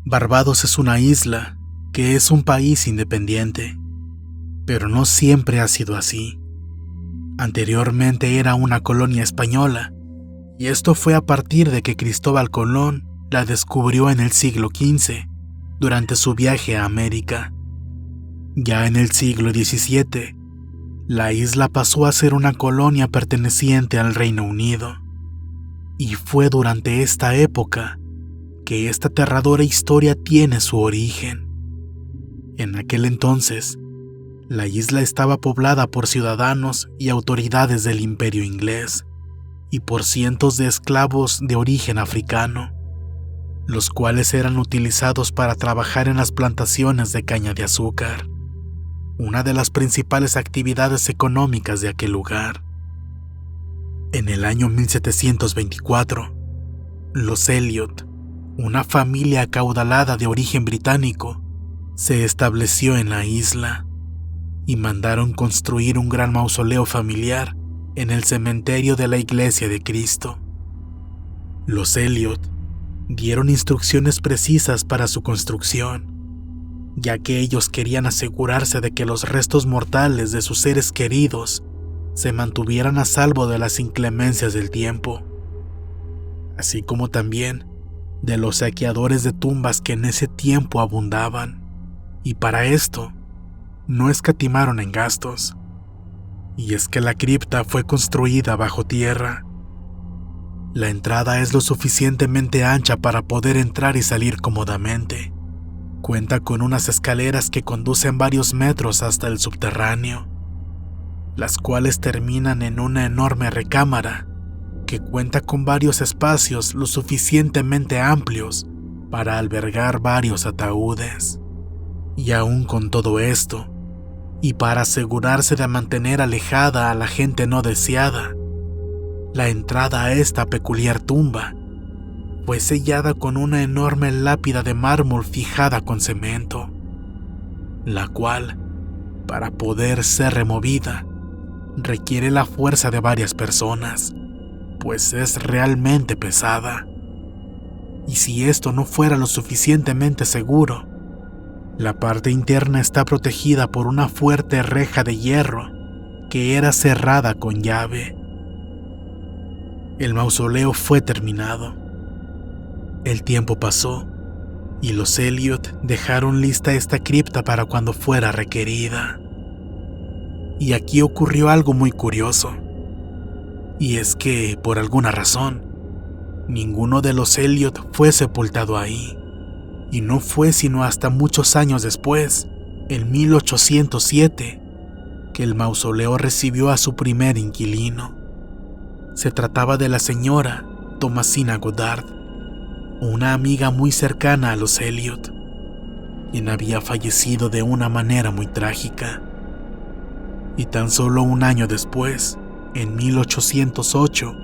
Barbados es una isla que es un país independiente, pero no siempre ha sido así. Anteriormente era una colonia española, y esto fue a partir de que Cristóbal Colón la descubrió en el siglo XV, durante su viaje a América. Ya en el siglo XVII, la isla pasó a ser una colonia perteneciente al Reino Unido, y fue durante esta época que esta aterradora historia tiene su origen. En aquel entonces, la isla estaba poblada por ciudadanos y autoridades del Imperio Inglés y por cientos de esclavos de origen africano, los cuales eran utilizados para trabajar en las plantaciones de caña de azúcar, una de las principales actividades económicas de aquel lugar. En el año 1724, los Elliot, una familia acaudalada de origen británico, se estableció en la isla y mandaron construir un gran mausoleo familiar en el cementerio de la Iglesia de Cristo. Los Elliot dieron instrucciones precisas para su construcción, ya que ellos querían asegurarse de que los restos mortales de sus seres queridos se mantuvieran a salvo de las inclemencias del tiempo, así como también de los saqueadores de tumbas que en ese tiempo abundaban, y para esto no escatimaron en gastos. Y es que la cripta fue construida bajo tierra. La entrada es lo suficientemente ancha para poder entrar y salir cómodamente. Cuenta con unas escaleras que conducen varios metros hasta el subterráneo, las cuales terminan en una enorme recámara que cuenta con varios espacios lo suficientemente amplios para albergar varios ataúdes. Y aún con todo esto, y para asegurarse de mantener alejada a la gente no deseada, la entrada a esta peculiar tumba fue sellada con una enorme lápida de mármol fijada con cemento, la cual, para poder ser removida, requiere la fuerza de varias personas, pues es realmente pesada. Y si esto no fuera lo suficientemente seguro, la parte interna está protegida por una fuerte reja de hierro que era cerrada con llave. El mausoleo fue terminado. El tiempo pasó y los Elliot dejaron lista esta cripta para cuando fuera requerida. Y aquí ocurrió algo muy curioso. Y es que, por alguna razón, ninguno de los Elliot fue sepultado ahí. Y no fue sino hasta muchos años después, en 1807, que el mausoleo recibió a su primer inquilino. Se trataba de la señora Thomasina Goddard, una amiga muy cercana a los Elliot, quien había fallecido de una manera muy trágica. Y tan solo un año después, en 1808,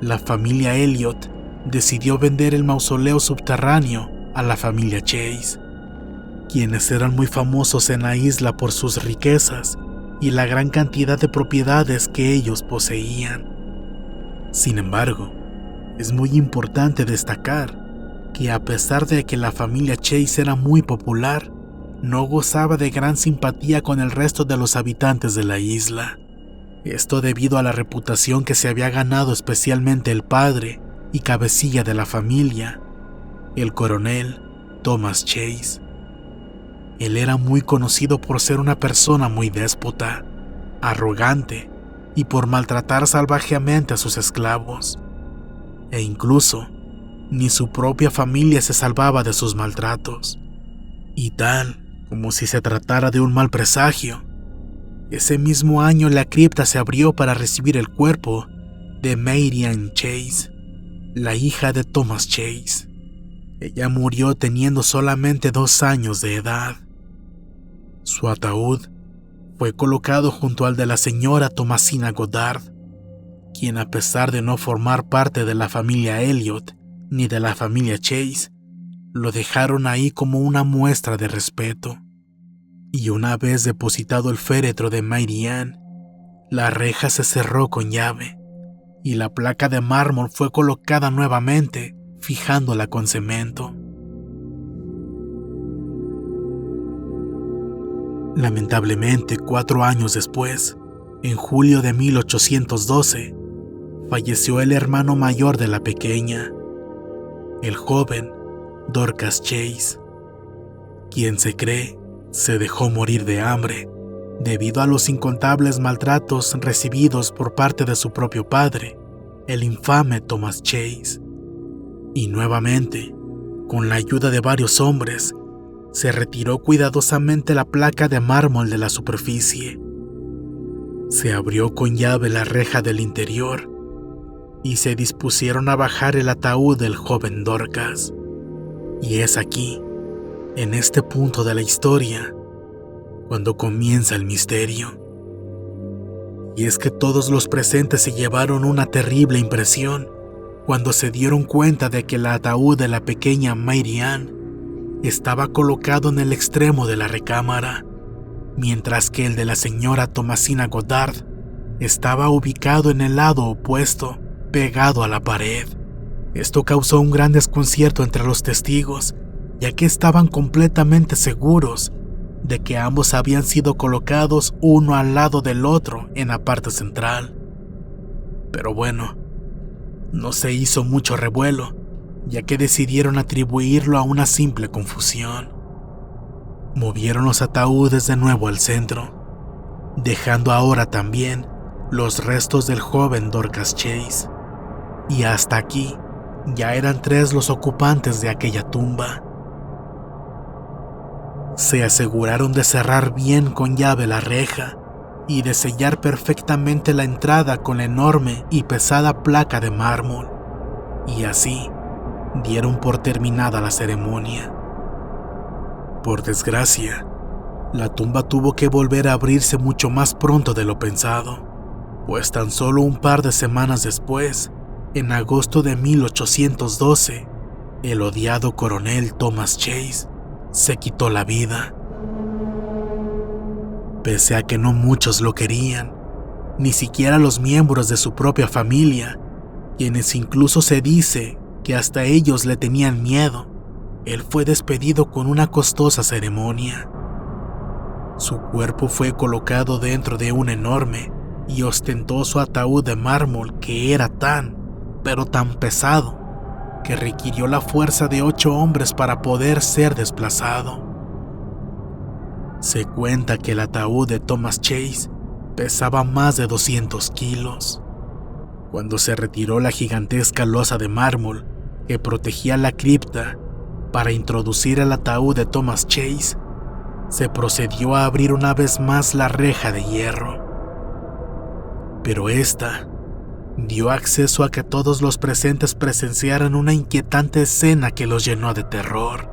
la familia Elliot decidió vender el mausoleo subterráneo a la familia Chase, quienes eran muy famosos en la isla por sus riquezas y la gran cantidad de propiedades que ellos poseían. Sin embargo, es muy importante destacar que a pesar de que la familia Chase era muy popular, no gozaba de gran simpatía con el resto de los habitantes de la isla. Esto debido a la reputación que se había ganado especialmente el padre y cabecilla de la familia, el coronel Thomas Chase. Él era muy conocido por ser una persona muy déspota, arrogante y por maltratar salvajemente a sus esclavos. E incluso, ni su propia familia se salvaba de sus maltratos. Y tal como si se tratara de un mal presagio, ese mismo año la cripta se abrió para recibir el cuerpo de Mary Ann Chase, la hija de Thomas Chase. Ella murió teniendo solamente 2 años de edad. Su ataúd fue colocado junto al de la señora Thomasina Goddard, quien a pesar de no formar parte de la familia Elliot ni de la familia Chase, lo dejaron ahí como una muestra de respeto. Y una vez depositado el féretro de Mary Ann, la reja se cerró con llave y la placa de mármol fue colocada nuevamente, fijándola con cemento. Lamentablemente, 4 años después, en julio de 1812, falleció el hermano mayor de la pequeña, el joven Dorcas Chase, quien se cree se dejó morir de hambre debido a los incontables maltratos recibidos por parte de su propio padre, el infame Thomas Chase. Y nuevamente, con la ayuda de varios hombres, se retiró cuidadosamente la placa de mármol de la superficie. Se abrió con llave la reja del interior y se dispusieron a bajar el ataúd del joven Dorcas. Y es aquí, en este punto de la historia, cuando comienza el misterio. Y es que todos los presentes se llevaron una terrible impresión cuando se dieron cuenta de que el ataúd de la pequeña Mary Ann estaba colocado en el extremo de la recámara, mientras que el de la señora Thomasina Goddard estaba ubicado en el lado opuesto, pegado a la pared. Esto causó un gran desconcierto entre los testigos, ya que estaban completamente seguros de que ambos habían sido colocados uno al lado del otro en la parte central. Pero bueno, no se hizo mucho revuelo, ya que decidieron atribuirlo a una simple confusión. Movieron los ataúdes de nuevo al centro, dejando ahora también los restos del joven Dorcas Chase. Y hasta aquí ya eran 3 los ocupantes de aquella tumba. Se aseguraron de cerrar bien con llave la reja y de sellar perfectamente la entrada con la enorme y pesada placa de mármol, y así dieron por terminada la ceremonia. Por desgracia, la tumba tuvo que volver a abrirse mucho más pronto de lo pensado, pues tan solo un par de semanas después, en agosto de 1812, el odiado coronel Thomas Chase se quitó la vida. Pese a que no muchos lo querían, ni siquiera los miembros de su propia familia, quienes incluso se dice que hasta ellos le tenían miedo, él fue despedido con una costosa ceremonia. Su cuerpo fue colocado dentro de un enorme y ostentoso ataúd de mármol que era tan, pero tan pesado, que requirió la fuerza de 8 hombres para poder ser desplazado. Se cuenta que el ataúd de Thomas Chase pesaba más de 200 kilos. Cuando se retiró la gigantesca losa de mármol que protegía la cripta para introducir el ataúd de Thomas Chase, se procedió a abrir una vez más la reja de hierro. Pero esta dio acceso a que todos los presentes presenciaran una inquietante escena que los llenó de terror,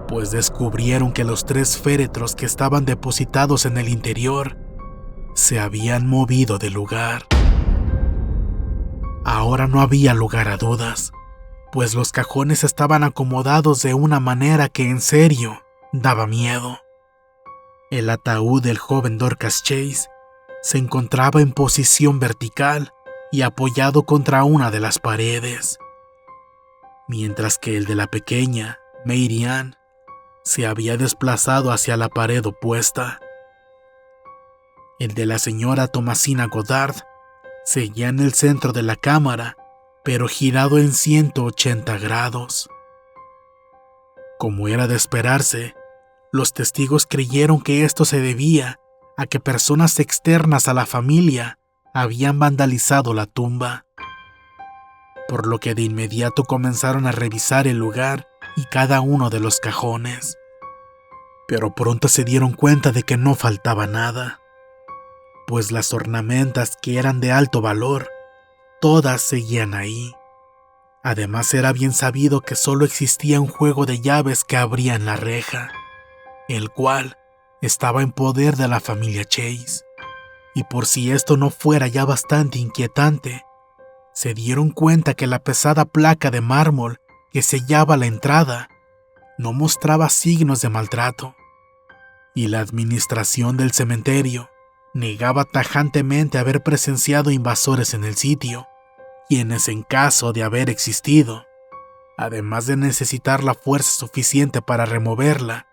pues descubrieron que los 3 féretros que estaban depositados en el interior se habían movido de lugar. Ahora no había lugar a dudas, pues los cajones estaban acomodados de una manera que en serio daba miedo. El ataúd del joven Dorcas Chase se encontraba en posición vertical y apoyado contra una de las paredes, mientras que el de la pequeña Mary Ann se había desplazado hacia la pared opuesta. El de la señora Thomasina Goddard seguía en el centro de la cámara, pero girado en 180 grados. Como era de esperarse, los testigos creyeron que esto se debía a que personas externas a la familia habían vandalizado la tumba, por lo que de inmediato comenzaron a revisar el lugar y cada uno de los cajones. Pero pronto se dieron cuenta de que no faltaba nada, pues las ornamentas, que eran de alto valor, todas seguían ahí. Además, era bien sabido que solo existía un juego de llaves que abrían la reja, el cual estaba en poder de la familia Chase. Y por si esto no fuera ya bastante inquietante, se dieron cuenta que la pesada placa de mármol que sellaba la entrada no mostraba signos de maltrato, y la administración del cementerio negaba tajantemente haber presenciado invasores en el sitio, quienes, en caso de haber existido, además de necesitar la fuerza suficiente para removerla,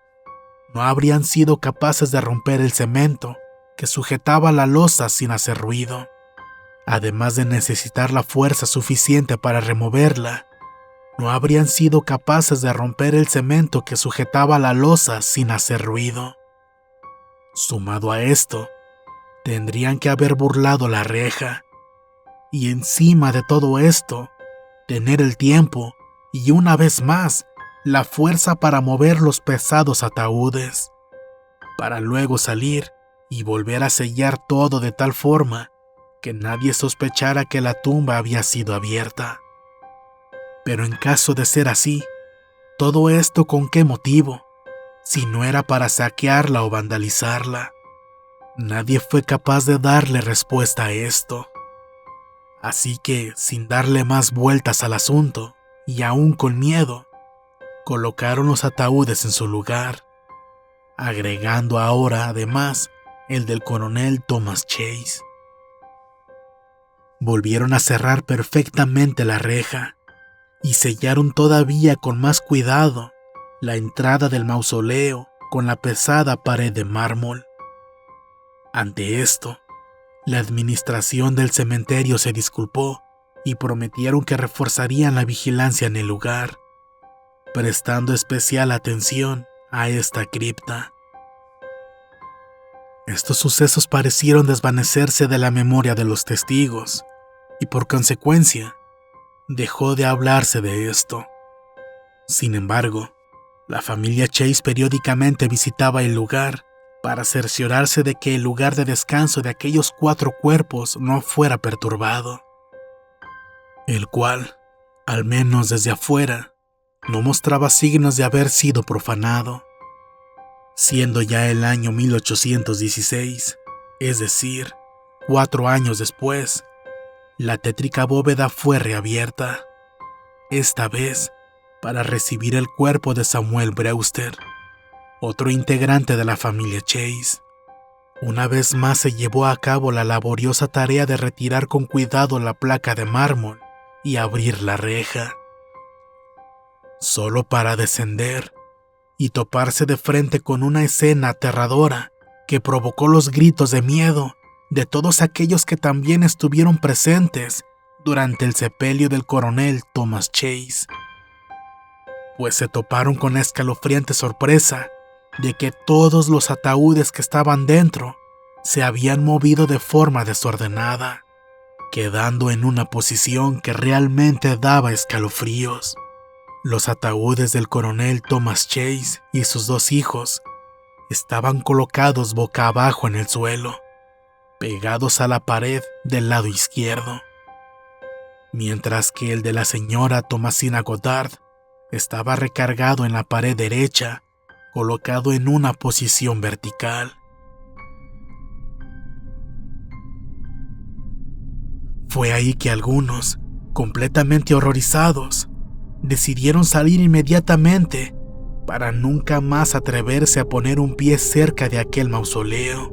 no habrían sido capaces de romper el cemento que sujetaba la losa sin hacer ruido. Además de necesitar la fuerza suficiente para removerla, no habrían sido capaces de romper el cemento que sujetaba la losa sin hacer ruido. Sumado a esto, tendrían que haber burlado la reja, y encima de todo esto, tener el tiempo y una vez más la fuerza para mover los pesados ataúdes, para luego salir y volver a sellar todo de tal forma que nadie sospechara que la tumba había sido abierta. Pero en caso de ser así, ¿todo esto con qué motivo? Si no era para saquearla o vandalizarla. Nadie fue capaz de darle respuesta a esto. Así que, sin darle más vueltas al asunto, y aún con miedo, colocaron los ataúdes en su lugar, agregando ahora, además, el del coronel Thomas Chase. Volvieron a cerrar perfectamente la reja y sellaron todavía con más cuidado la entrada del mausoleo con la pesada pared de mármol. Ante esto, la administración del cementerio se disculpó y prometieron que reforzarían la vigilancia en el lugar, prestando especial atención a esta cripta. Estos sucesos parecieron desvanecerse de la memoria de los testigos y por consecuencia dejó de hablarse de esto. Sin embargo, la familia Chase periódicamente visitaba el lugar para cerciorarse de que el lugar de descanso de aquellos 4 cuerpos no fuera perturbado, el cual, al menos desde afuera, no mostraba signos de haber sido profanado. Siendo ya el año 1816, es decir, 4 años después, la tétrica bóveda fue reabierta, esta vez para recibir el cuerpo de Samuel Brewster, otro integrante de la familia Chase. Una vez más se llevó a cabo la laboriosa tarea de retirar con cuidado la placa de mármol y abrir la reja, solo para descender y toparse de frente con una escena aterradora que provocó los gritos de miedo de todos aquellos que también estuvieron presentes durante el sepelio del coronel Thomas Chase, pues se toparon con la escalofriante sorpresa de que todos los ataúdes que estaban dentro se habían movido de forma desordenada, quedando en una posición que realmente daba escalofríos. Los ataúdes del coronel Thomas Chase y sus 2 hijos estaban colocados boca abajo en el suelo, pegados a la pared del lado izquierdo, mientras que el de la señora Thomasina Goddard estaba recargado en la pared derecha, colocado en una posición vertical. Fue ahí que algunos, completamente horrorizados, decidieron salir inmediatamente para nunca más atreverse a poner un pie cerca de aquel mausoleo,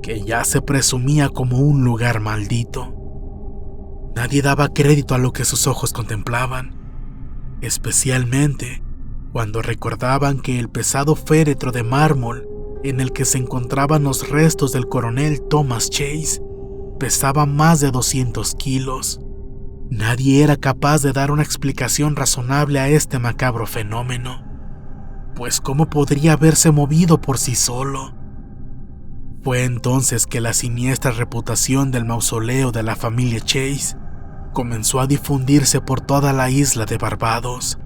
que ya se presumía como un lugar maldito. Nadie daba crédito a lo que sus ojos contemplaban, especialmente cuando recordaban que el pesado féretro de mármol en el que se encontraban los restos del coronel Thomas Chase pesaba más de 200 kilos. Nadie era capaz de dar una explicación razonable a este macabro fenómeno, pues ¿cómo podría haberse movido por sí solo? Fue entonces que la siniestra reputación del mausoleo de la familia Chase comenzó a difundirse por toda la isla de Barbados.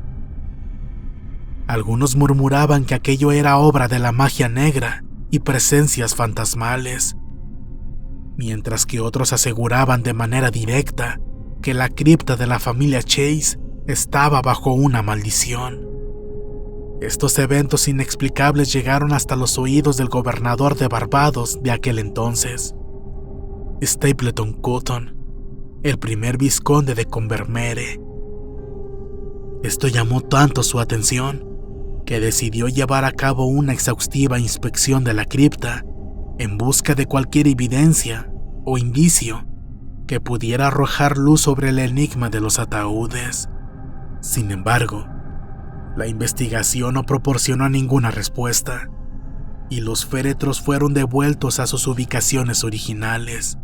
Algunos murmuraban que aquello era obra de la magia negra y presencias fantasmales, mientras que otros aseguraban de manera directa que la cripta de la familia Chase estaba bajo una maldición. Estos eventos inexplicables llegaron hasta los oídos del gobernador de Barbados de aquel entonces, Stapleton Cotton, el primer vizconde de Combermere. Esto llamó tanto su atención que decidió llevar a cabo una exhaustiva inspección de la cripta en busca de cualquier evidencia o indicio que pudiera arrojar luz sobre el enigma de los ataúdes. Sin embargo, la investigación no proporcionó ninguna respuesta, y los féretros fueron devueltos a sus ubicaciones originales,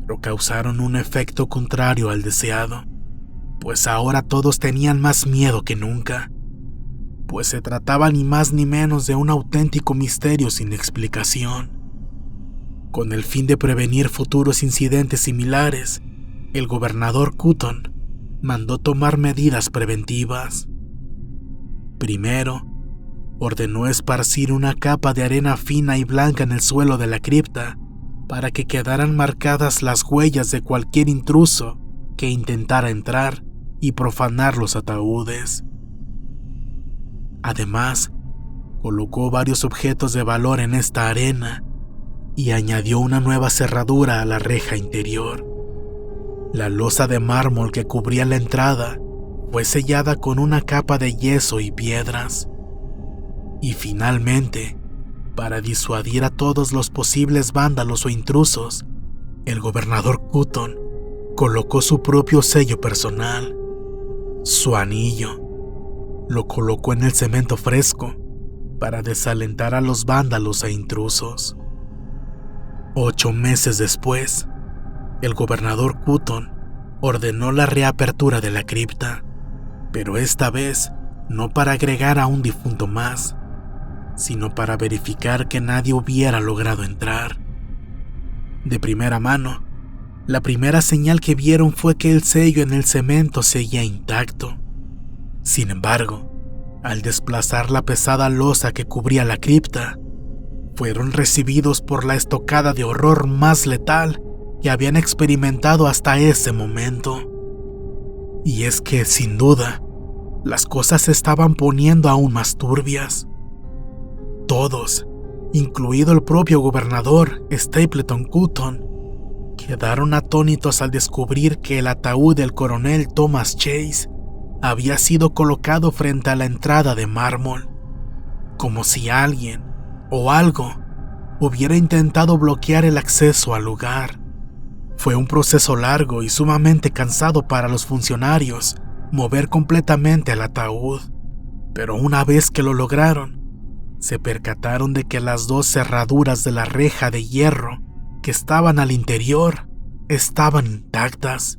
pero causaron un efecto contrario al deseado, pues ahora todos tenían más miedo que nunca, pues se trataba ni más ni menos de un auténtico misterio sin explicación. Con el fin de prevenir futuros incidentes similares, el gobernador Cotton mandó tomar medidas preventivas. Primero, ordenó esparcir una capa de arena fina y blanca en el suelo de la cripta para que quedaran marcadas las huellas de cualquier intruso que intentara entrar y profanar los ataúdes. Además, colocó varios objetos de valor en esta arena y añadió una nueva cerradura a la reja interior. La losa de mármol que cubría la entrada fue sellada con una capa de yeso y piedras. Y finalmente, para disuadir a todos los posibles vándalos o intrusos, el gobernador Cotton colocó su propio sello personal, su anillo. Lo colocó en el cemento fresco para desalentar a los vándalos e intrusos. 8 meses después, el gobernador Cotton ordenó la reapertura de la cripta, pero esta vez no para agregar a un difunto más, sino para verificar que nadie hubiera logrado entrar. De primera mano, la primera señal que vieron fue que el sello en el cemento seguía intacto. Sin embargo, al desplazar la pesada losa que cubría la cripta, fueron recibidos por la estocada de horror más letal que habían experimentado hasta ese momento. Y es que, sin duda, las cosas se estaban poniendo aún más turbias. Todos, incluido el propio gobernador Stapleton Cotton, quedaron atónitos al descubrir que el ataúd del coronel Thomas Chase había sido colocado frente a la entrada de mármol, como si alguien o algo hubiera intentado bloquear el acceso al lugar. Fue un proceso largo y sumamente cansado para los funcionarios mover completamente el ataúd, pero una vez que lo lograron, se percataron de que las 2 cerraduras de la reja de hierro que estaban al interior estaban intactas.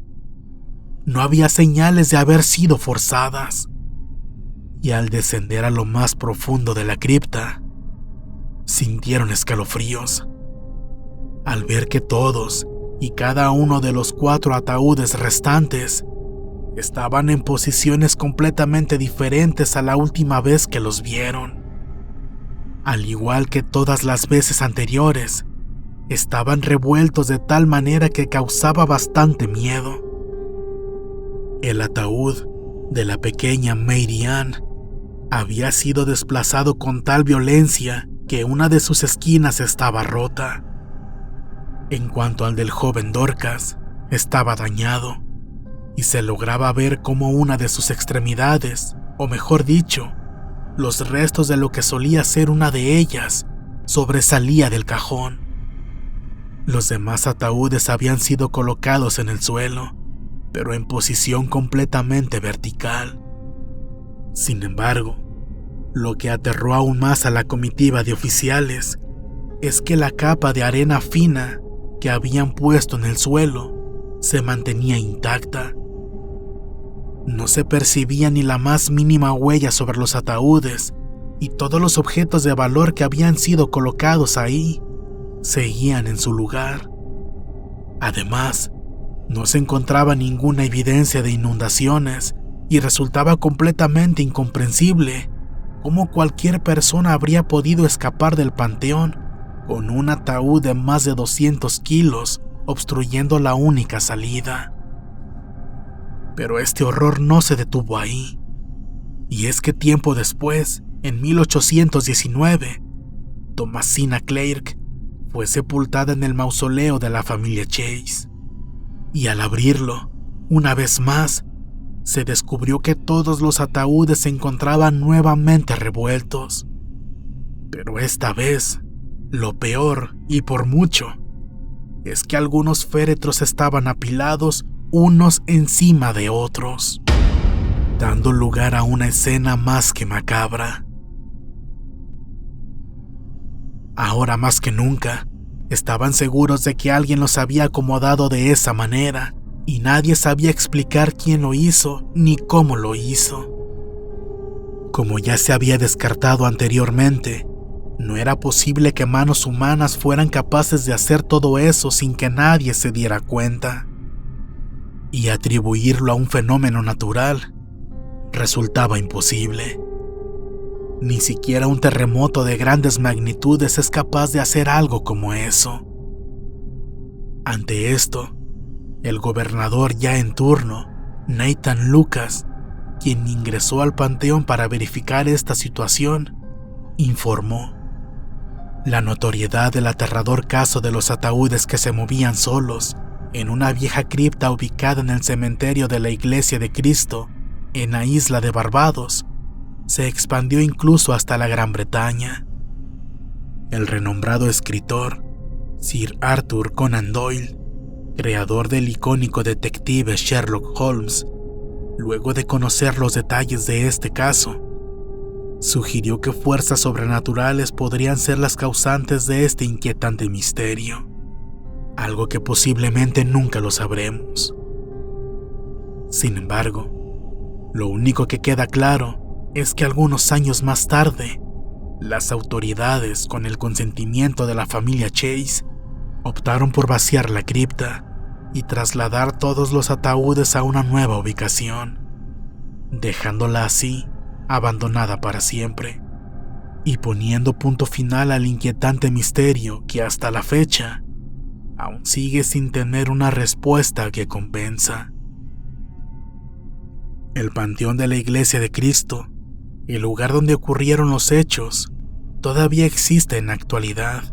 No había señales de haber sido forzadas. Y al descender a lo más profundo de la cripta, sintieron escalofríos al ver que todos y cada uno de los 4 ataúdes restantes estaban en posiciones completamente diferentes a la última vez que los vieron. Al igual que todas las veces anteriores, estaban revueltos de tal manera que causaba bastante miedo. El ataúd de la pequeña Mary Ann había sido desplazado con tal violencia que una de sus esquinas estaba rota. En cuanto al del joven Dorcas, estaba dañado, y se lograba ver cómo una de sus extremidades, o mejor dicho, los restos de lo que solía ser una de ellas, sobresalía del cajón. Los demás ataúdes habían sido colocados en el suelo, pero en posición completamente vertical. Sin embargo, lo que aterró aún más a la comitiva de oficiales es que la capa de arena fina que habían puesto en el suelo se mantenía intacta. No se percibía ni la más mínima huella sobre los ataúdes, y todos los objetos de valor que habían sido colocados ahí seguían en su lugar. Además, no se encontraba ninguna evidencia de inundaciones y resultaba completamente incomprensible cómo cualquier persona habría podido escapar del panteón con un ataúd de más de 200 kilos obstruyendo la única salida. Pero este horror no se detuvo ahí, y es que tiempo después, en 1819, Thomasina Clark fue sepultada en el mausoleo de la familia Chase, y al abrirlo, una vez más, se descubrió que todos los ataúdes se encontraban nuevamente revueltos. Pero esta vez, lo peor, y por mucho, es que algunos féretros estaban apilados unos encima de otros, dando lugar a una escena más que macabra. Ahora más que nunca, estaban seguros de que alguien los había acomodado de esa manera, y nadie sabía explicar quién lo hizo ni cómo lo hizo. Como ya se había descartado anteriormente, no era posible que manos humanas fueran capaces de hacer todo eso sin que nadie se diera cuenta. Y atribuirlo a un fenómeno natural resultaba imposible. Ni siquiera un terremoto de grandes magnitudes es capaz de hacer algo como eso. Ante esto, el gobernador ya en turno, Nathan Lucas, quien ingresó al panteón para verificar esta situación, informó: la notoriedad del aterrador caso de los ataúdes que se movían solos en una vieja cripta ubicada en el cementerio de la Iglesia de Cristo, en la isla de Barbados, se expandió incluso hasta la Gran Bretaña. El renombrado escritor Sir Arthur Conan Doyle, creador del icónico detective Sherlock Holmes, luego de conocer los detalles de este caso, sugirió que fuerzas sobrenaturales podrían ser las causantes de este inquietante misterio, algo que posiblemente nunca lo sabremos. Sin embargo, lo único que queda claro es que algunos años más tarde, las autoridades, con el consentimiento de la familia Chase, optaron por vaciar la cripta y trasladar todos los ataúdes a una nueva ubicación, dejándola así abandonada para siempre, y poniendo punto final al inquietante misterio que hasta la fecha aún sigue sin tener una respuesta que convenza. El panteón de la Iglesia de Cristo, el lugar donde ocurrieron los hechos, todavía existe en la actualidad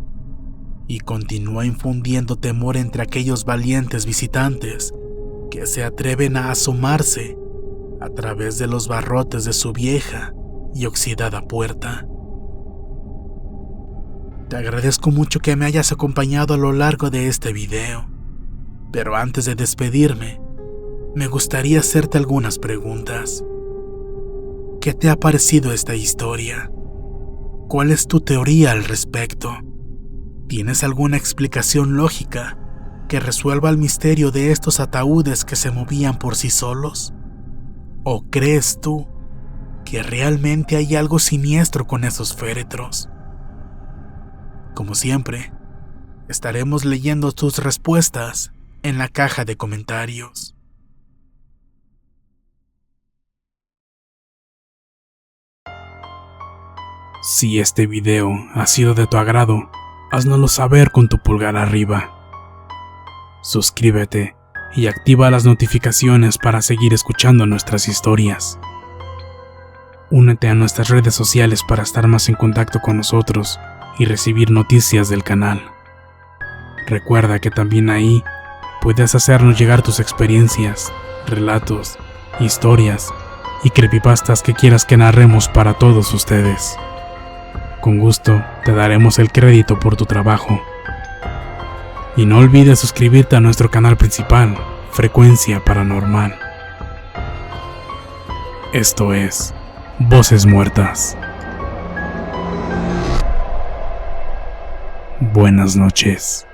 y continúa infundiendo temor entre aquellos valientes visitantes que se atreven a asomarse a través de los barrotes de su vieja y oxidada puerta. Te agradezco mucho que me hayas acompañado a lo largo de este video, pero antes de despedirme, me gustaría hacerte algunas preguntas. ¿Qué te ha parecido esta historia? ¿Cuál es tu teoría al respecto? ¿Tienes alguna explicación lógica que resuelva el misterio de estos ataúdes que se movían por sí solos? ¿O crees tú que realmente hay algo siniestro con esos féretros? Como siempre, estaremos leyendo tus respuestas en la caja de comentarios. Si este video ha sido de tu agrado, háznoslo saber con tu pulgar arriba. Suscríbete y activa las notificaciones para seguir escuchando nuestras historias. Únete a nuestras redes sociales para estar más en contacto con nosotros y recibir noticias del canal. Recuerda que también ahí puedes hacernos llegar tus experiencias, relatos, historias y creepypastas que quieras que narremos para todos ustedes. Con gusto te daremos el crédito por tu trabajo. Y no olvides suscribirte a nuestro canal principal, Frecuencia Paranormal. Esto es Voces Muertas. Buenas noches.